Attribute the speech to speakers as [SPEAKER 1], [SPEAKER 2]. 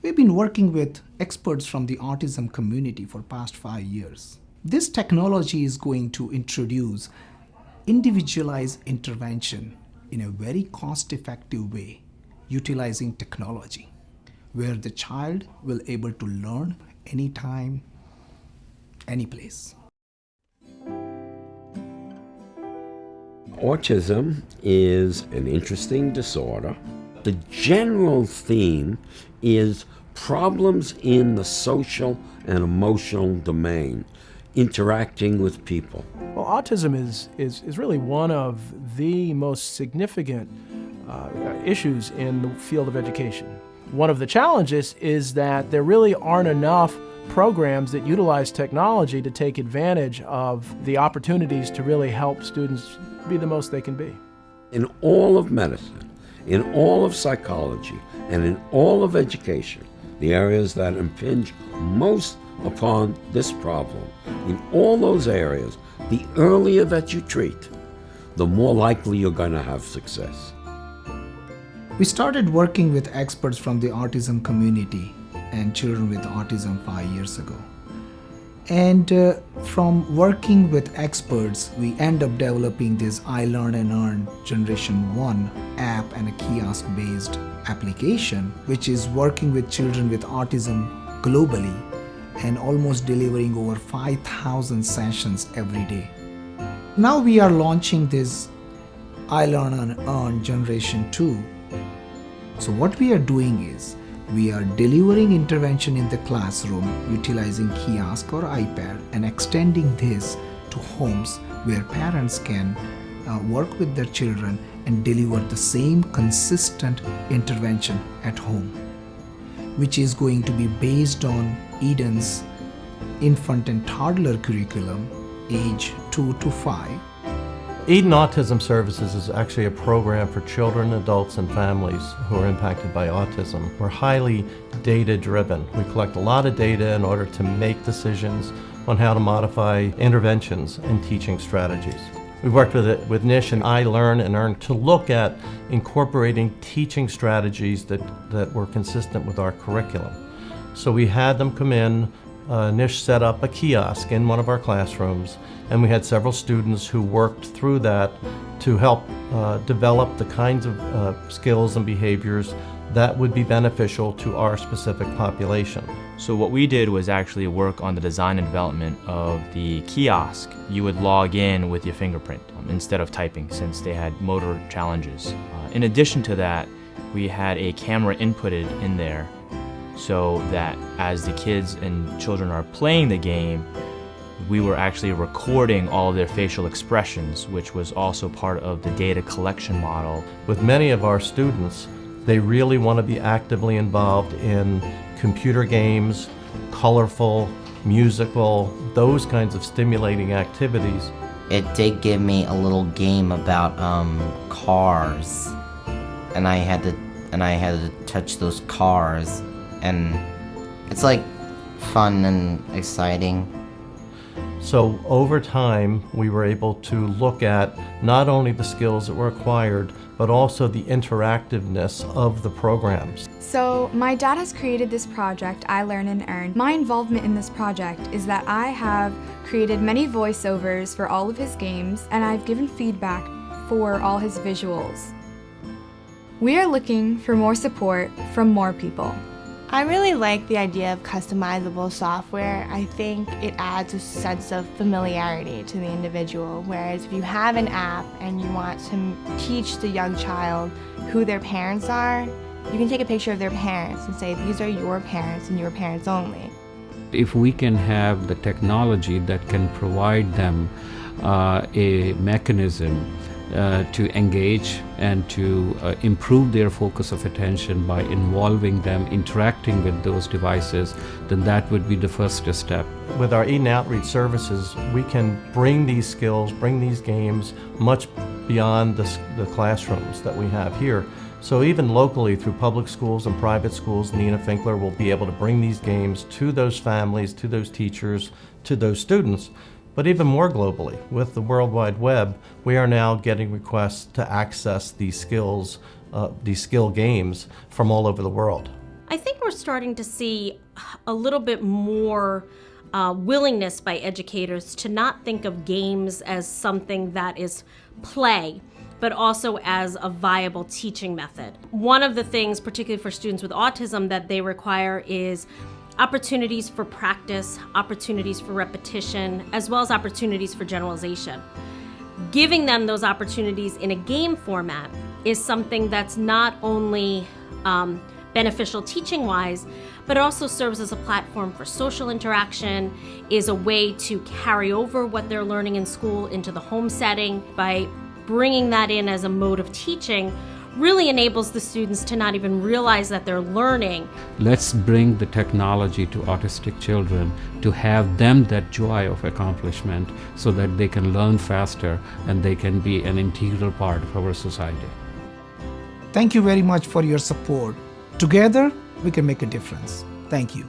[SPEAKER 1] We've been working with experts from the autism community for past 5 years. This technology is going to introduce individualized intervention in a very cost-effective way, utilizing technology, where the child will able to learn anytime, any place.
[SPEAKER 2] Autism is an interesting disorder. The general theme is problems in the social and emotional domain, interacting with people.
[SPEAKER 3] Well, autism is really one of the most significant issues in the field of education. One of the challenges is that there really aren't enough programs that utilize technology to take advantage of the opportunities to really help students be the most they can be.
[SPEAKER 2] In all of medicine, in all of psychology, and in all of education, the areas that impinge most upon this problem, in all those areas, the earlier that you treat, the more likely you're going to have success.
[SPEAKER 1] We started working with experts from the autism community and children with autism 5 years ago. And from working with experts, we end up developing this I Learn and Earn Generation 1 app and a kiosk-based application, which is working with children with autism globally and almost delivering over 5,000 sessions every day. Now we are launching this I Learn and Earn Generation 2. So what we are doing is, we are delivering intervention in the classroom utilizing kiosk or iPad and extending this to homes where parents can work with their children and deliver the same consistent intervention at home, which is going to be based on Eden's infant and toddler curriculum, age 2 to 5.
[SPEAKER 4] Eden Autism Services is actually a program for children, adults, and families who are impacted by autism. We're highly data-driven. We collect a lot of data in order to make decisions on how to modify interventions and teaching strategies. We've worked with Nish and I Learn and Earn to look at incorporating teaching strategies that were consistent with our curriculum. So we had them come in. Nish set up a kiosk in one of our classrooms, and we had several students who worked through that to help develop the kinds of skills and behaviors that would be beneficial to our specific population.
[SPEAKER 5] So what we did was actually work on the design and development of the kiosk. You would log in with your fingerprint instead of typing, since they had motor challenges. In addition to that, we had a camera inputted in there so that as the kids and children are playing the game, we were actually recording all of their facial expressions, which was also part of the data collection model.
[SPEAKER 4] With many of our students, they really want to be actively involved in computer games, colorful, musical, those kinds of stimulating activities.
[SPEAKER 6] It did give me a little game about cars, and I had to touch those cars, and it's like fun and exciting.
[SPEAKER 4] So over time, we were able to look at not only the skills that were acquired, but also the interactiveness of the programs.
[SPEAKER 7] So my dad has created this project, I Learn and Earn. My involvement in this project is that I have created many voiceovers for all of his games, and I've given feedback for all his visuals. We are looking for more support from more people.
[SPEAKER 8] I really like the idea of customizable software. I think it adds a sense of familiarity to the individual, whereas if you have an app and you want to teach the young child who their parents are, you can take a picture of their parents and say, these are your parents and your parents only.
[SPEAKER 9] If we can have the technology that can provide them a mechanism to engage and to improve their focus of attention by involving them, interacting with those devices, then that would be the first step.
[SPEAKER 4] With our Eden Outreach Services, we can bring these skills, bring these games much beyond the classrooms that we have here. So even locally through public schools and private schools, Nina Finkler will be able to bring these games to those families, to those teachers, to those students. But even more globally, with the World Wide Web, we are now getting requests to access these skill games from all over the world.
[SPEAKER 10] I think we're starting to see a little bit more willingness by educators to not think of games as something that is play, but also as a viable teaching method. One of the things, particularly for students with autism, that they require is opportunities for practice, opportunities for repetition, as well as opportunities for generalization. Giving them those opportunities in a game format is something that's not only beneficial teaching-wise, but it also serves as a platform for social interaction, is a way to carry over what they're learning in school into the home setting. By bringing that in as a mode of teaching really enables the students to not even realize that they're learning.
[SPEAKER 9] Let's bring the technology to autistic children to have them that joy of accomplishment so that they can learn faster and they can be an integral part of our society.
[SPEAKER 1] Thank you very much for your support. Together, we can make a difference. Thank you.